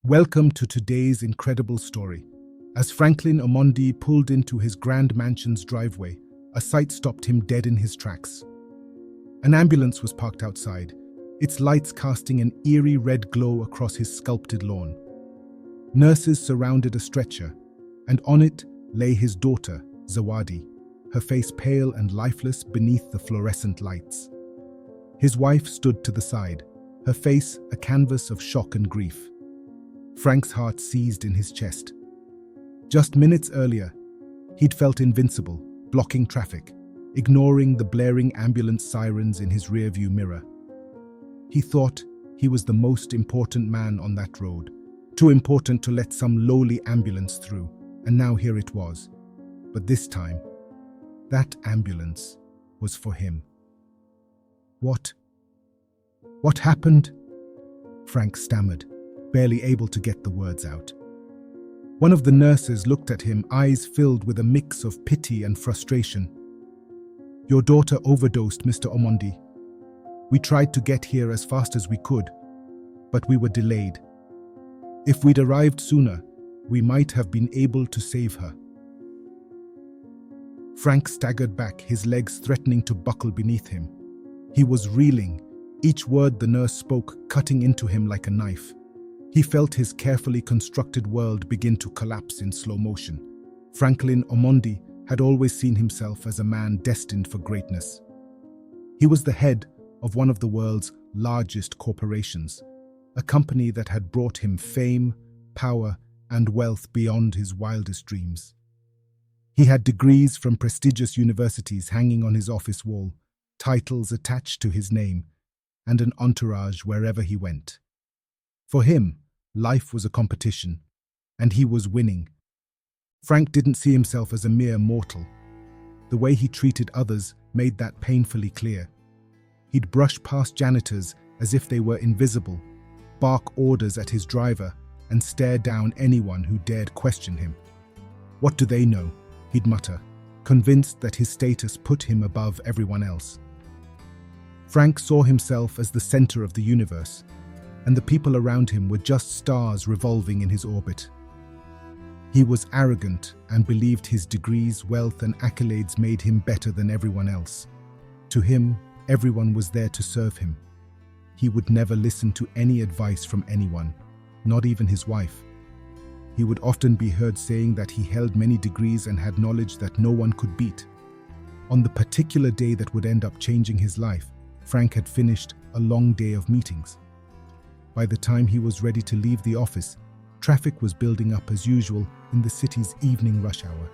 Welcome to today's incredible story. As Franklin Omondi pulled into his grand mansion's driveway, a sight stopped him dead in his tracks. An ambulance was parked outside, its lights casting an eerie red glow across his sculpted lawn. Nurses surrounded a stretcher, and on it lay his daughter, Zawadi, her face pale and lifeless beneath the fluorescent lights. His wife stood to the side, her face a canvas of shock and grief. Frank's heart seized in his chest. Just minutes earlier, he'd felt invincible, blocking traffic, ignoring the blaring ambulance sirens in his rearview mirror. He thought he was the most important man on that road, too important to let some lowly ambulance through, and now here it was. But this time, that ambulance was for him. What happened? Frank stammered, barely able to get the words out. One of the nurses looked at him, eyes filled with a mix of pity and frustration. "Your daughter overdosed, Mr. Omondi. We tried to get here as fast as we could, but we were delayed. If we'd arrived sooner, we might have been able to save her." Frank staggered back, his legs threatening to buckle beneath him. He was reeling, each word the nurse spoke cutting into him like a knife. He felt his carefully constructed world begin to collapse in slow motion. Franklin Omondi had always seen himself as a man destined for greatness. He was the head of one of the world's largest corporations, a company that had brought him fame, power, and wealth beyond his wildest dreams. He had degrees from prestigious universities hanging on his office wall, titles attached to his name, and an entourage wherever he went. For him, life was a competition, and he was winning. Frank didn't see himself as a mere mortal. The way he treated others made that painfully clear. He'd brush past janitors as if they were invisible, bark orders at his driver, and stare down anyone who dared question him. "What do they know?" he'd mutter, convinced that his status put him above everyone else. Frank saw himself as the center of the universe, and the people around him were just stars revolving in his orbit. He was arrogant and believed his degrees, wealth, and accolades made him better than everyone else. To him, everyone was there to serve him. He would never listen to any advice from anyone, not even his wife. He would often be heard saying that he held many degrees and had knowledge that no one could beat. On the particular day that would end up changing his life, Frank had finished a long day of meetings. By the time he was ready to leave the office, traffic was building up as usual in the city's evening rush hour.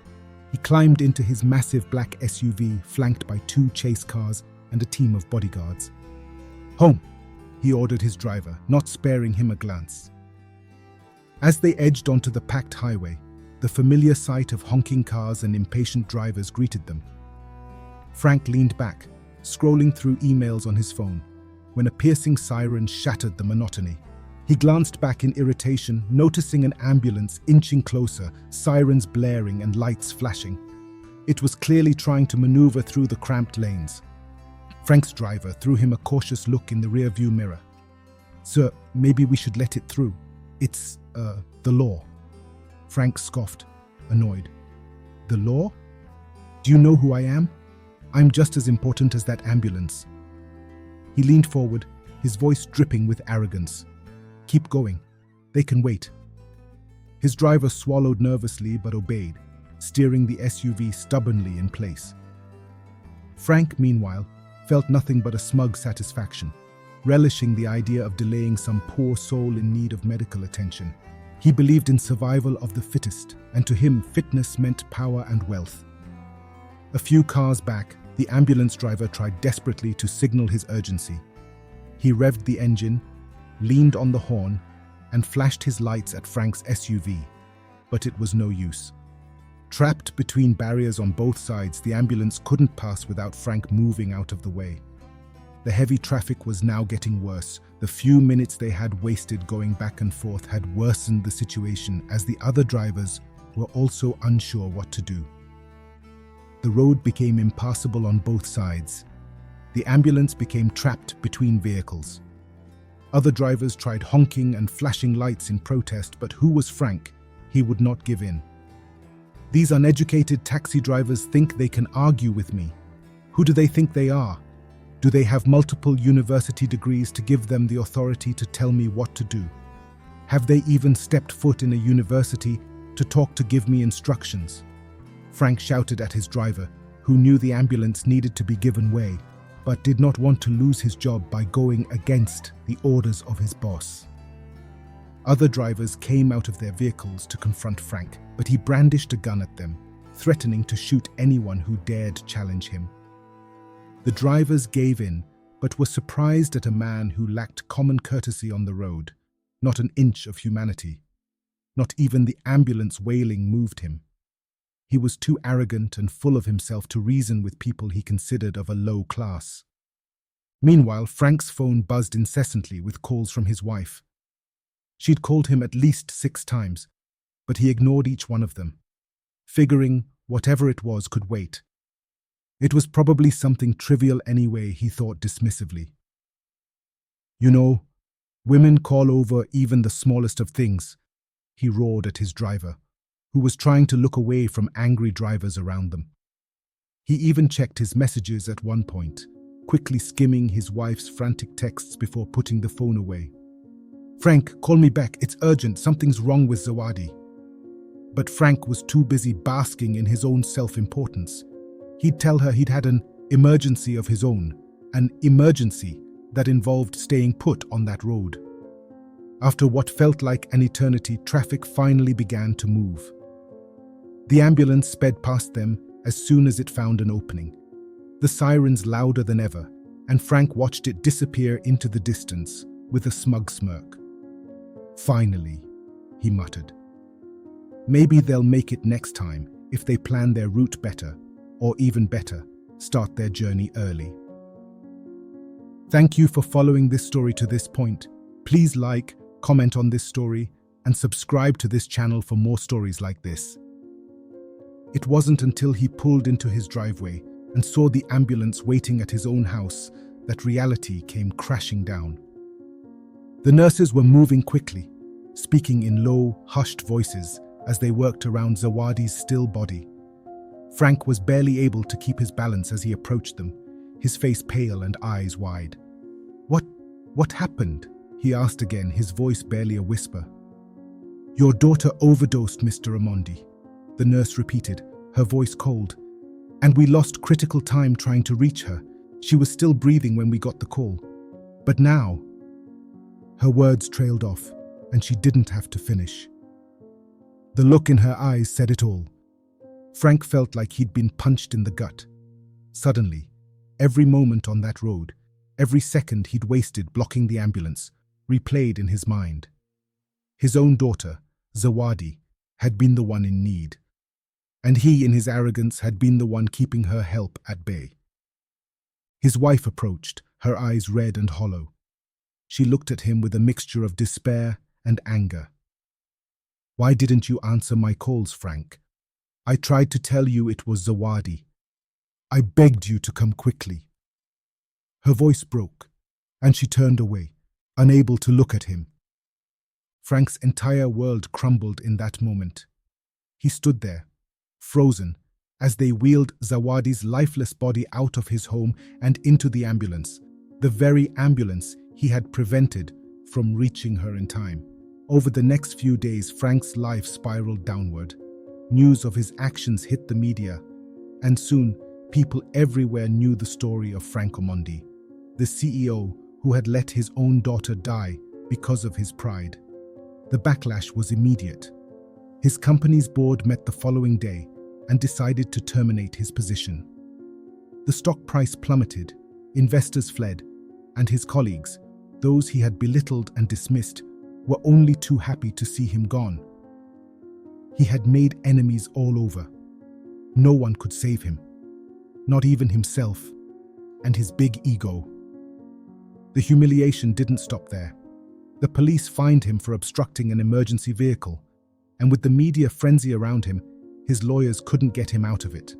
He climbed into his massive black SUV, flanked by 2 chase cars and a team of bodyguards. "Home," he ordered his driver, not sparing him a glance. As they edged onto the packed highway, the familiar sight of honking cars and impatient drivers greeted them. Frank leaned back, scrolling through emails on his phone, when a piercing siren shattered the monotony. He glanced back in irritation, noticing an ambulance inching closer, sirens blaring and lights flashing. It was clearly trying to maneuver through the cramped lanes. Frank's driver threw him a cautious look in the rearview mirror. "Sir, maybe we should let it through. It's, the law." Frank scoffed, annoyed. "The law? Do you know who I am? I'm just as important as that ambulance." He leaned forward, his voice dripping with arrogance. "Keep going. They can wait." His driver swallowed nervously but obeyed, steering the SUV stubbornly in place. Frank, meanwhile, felt nothing but a smug satisfaction, relishing the idea of delaying some poor soul in need of medical attention. He believed in survival of the fittest, and to him, fitness meant power and wealth. A few cars back, the ambulance driver tried desperately to signal his urgency. He revved the engine, leaned on the horn, and flashed his lights at Frank's SUV, but it was no use. Trapped between barriers on both sides, the ambulance couldn't pass without Frank moving out of the way. The heavy traffic was now getting worse. The few minutes they had wasted going back and forth had worsened the situation, as the other drivers were also unsure what to do. The road became impassable on both sides. The ambulance became trapped between vehicles. Other drivers tried honking and flashing lights in protest, but who was Frank? He would not give in. These uneducated taxi drivers think they can argue with me. Who do they think they are? Do they have multiple university degrees to give them the authority to tell me what to do? Have they even stepped foot in a university to talk to give me instructions? Frank shouted at his driver, who knew the ambulance needed to be given way, but did not want to lose his job by going against the orders of his boss. Other drivers came out of their vehicles to confront Frank, but he brandished a gun at them, threatening to shoot anyone who dared challenge him. The drivers gave in, but were surprised at a man who lacked common courtesy on the road. Not an inch of humanity. Not even the ambulance wailing moved him. He was too arrogant and full of himself to reason with people he considered of a low class. Meanwhile, Frank's phone buzzed incessantly with calls from his wife. She'd called him at least 6 times, but he ignored each one of them, figuring whatever it was could wait. It was probably something trivial anyway, he thought dismissively. You know, women call over even the smallest of things, he roared at his driver, who was trying to look away from angry drivers around them. He even checked his messages at one point, quickly skimming his wife's frantic texts before putting the phone away. Frank, call me back, it's urgent, something's wrong with Zawadi. But Frank was too busy basking in his own self-importance. He'd tell her he'd had an emergency of his own, an emergency that involved staying put on that road. After what felt like an eternity, traffic finally began to move. The ambulance sped past them as soon as it found an opening, the sirens louder than ever, and Frank watched it disappear into the distance with a smug smirk. Finally, he muttered. Maybe they'll make it next time if they plan their route better, or even better, start their journey early. Thank you for following this story to this point. Please like, comment on this story, and subscribe to this channel for more stories like this. It wasn't until he pulled into his driveway and saw the ambulance waiting at his own house that reality came crashing down. The nurses were moving quickly, speaking in low, hushed voices as they worked around Zawadi's still body. Frank was barely able to keep his balance as he approached them, his face pale and eyes wide. What happened? He asked again, his voice barely a whisper. Your daughter overdosed, Mr. Amondi, the nurse repeated, her voice cold. And we lost critical time trying to reach her. She was still breathing when we got the call. But now... Her words trailed off, and she didn't have to finish. The look in her eyes said it all. Frank felt like he'd been punched in the gut. Suddenly, every moment on that road, every second he'd wasted blocking the ambulance, replayed in his mind. His own daughter, Zawadi, had been the one in need, and he, in his arrogance, had been the one keeping her help at bay. His wife approached, her eyes red and hollow. She looked at him with a mixture of despair and anger. Why didn't you answer my calls, Frank? I tried to tell you it was Zawadi. I begged you to come quickly. Her voice broke, and she turned away, unable to look at him. Frank's entire world crumbled in that moment. He stood there, frozen, as they wheeled Zawadi's lifeless body out of his home and into the ambulance, the very ambulance he had prevented from reaching her in time. Over the next few days, Frank's life spiraled downward. News of his actions hit the media, and soon people everywhere knew the story of Frank Amondi, the CEO who had let his own daughter die because of his pride. The backlash was immediate. His company's board met the following day and decided to terminate his position. The stock price plummeted, investors fled, and his colleagues, those he had belittled and dismissed, were only too happy to see him gone. He had made enemies all over. No one could save him, not even himself and his big ego. The humiliation didn't stop there. The police fined him for obstructing an emergency vehicle, and with the media frenzy around him, his lawyers couldn't get him out of it.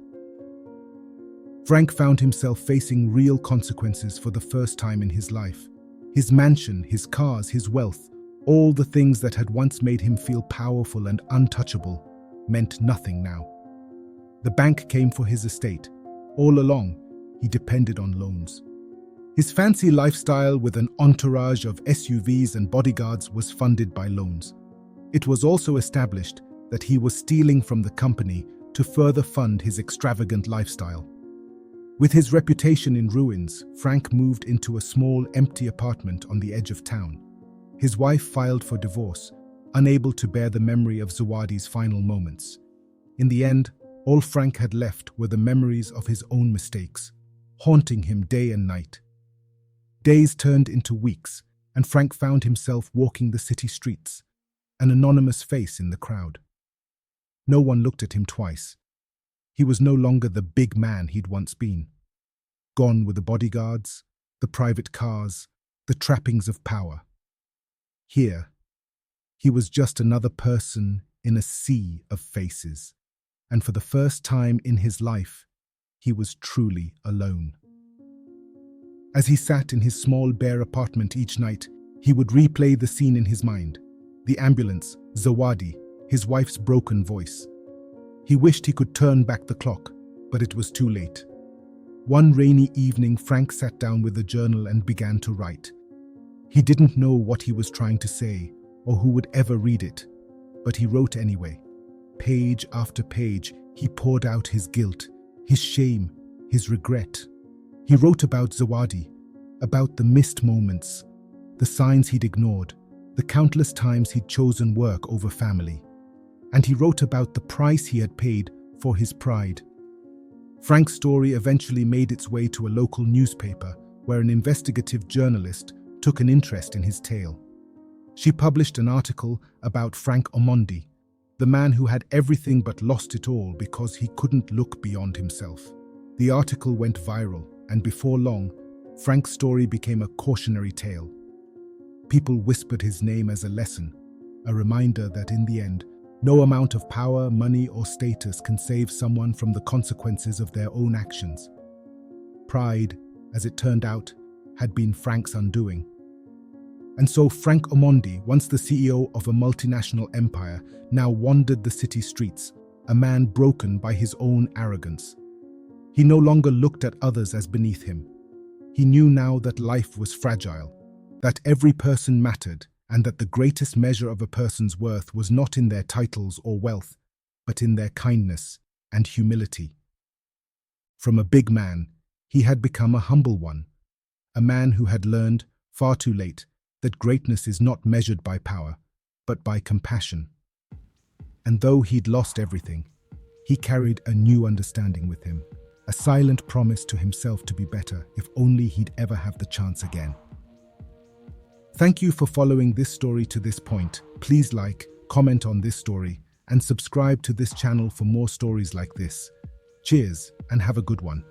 Frank found himself facing real consequences for the first time in his life. His mansion, his cars, his wealth, all the things that had once made him feel powerful and untouchable, meant nothing now. The bank came for his estate. All along, he depended on loans. His fancy lifestyle with an entourage of SUVs and bodyguards was funded by loans. It was also established that he was stealing from the company to further fund his extravagant lifestyle. With his reputation in ruins, Frank moved into a small, empty apartment on the edge of town. His wife filed for divorce, unable to bear the memory of Zawadi's final moments. In the end, all Frank had left were the memories of his own mistakes, haunting him day and night. Days turned into weeks, and Frank found himself walking the city streets, an anonymous face in the crowd. No one looked at him twice. He was no longer the big man he'd once been. Gone were the bodyguards, the private cars, the trappings of power. Here, he was just another person in a sea of faces, and for the first time in his life, he was truly alone. As he sat in his small, bare apartment each night, he would replay the scene in his mind. The ambulance, Zawadi, his wife's broken voice. He wished he could turn back the clock, but it was too late. One rainy evening, Frank sat down with a journal and began to write. He didn't know what he was trying to say, or who would ever read it, but he wrote anyway. Page after page, he poured out his guilt, his shame, his regret. He wrote about Zawadi, about the missed moments, the signs he'd ignored, the countless times he'd chosen work over family. And he wrote about the price he had paid for his pride. Frank's story eventually made its way to a local newspaper where an investigative journalist took an interest in his tale. She published an article about Frank Omondi, the man who had everything but lost it all because he couldn't look beyond himself. The article went viral, and before long, Frank's story became a cautionary tale. People whispered his name as a lesson, a reminder that in the end, no amount of power, money, or status can save someone from the consequences of their own actions. Pride, as it turned out, had been Frank's undoing. And so Frank Omondi, once the CEO of a multinational empire, now wandered the city streets, a man broken by his own arrogance. He no longer looked at others as beneath him. He knew now that life was fragile, that every person mattered, and that the greatest measure of a person's worth was not in their titles or wealth, but in their kindness and humility. From a big man, he had become a humble one, a man who had learned, far too late, that greatness is not measured by power, but by compassion. And though he'd lost everything, he carried a new understanding with him, a silent promise to himself to be better if only he'd ever have the chance again. Thank you for following this story to this point. Please like, comment on this story, and subscribe to this channel for more stories like this. Cheers, and have a good one.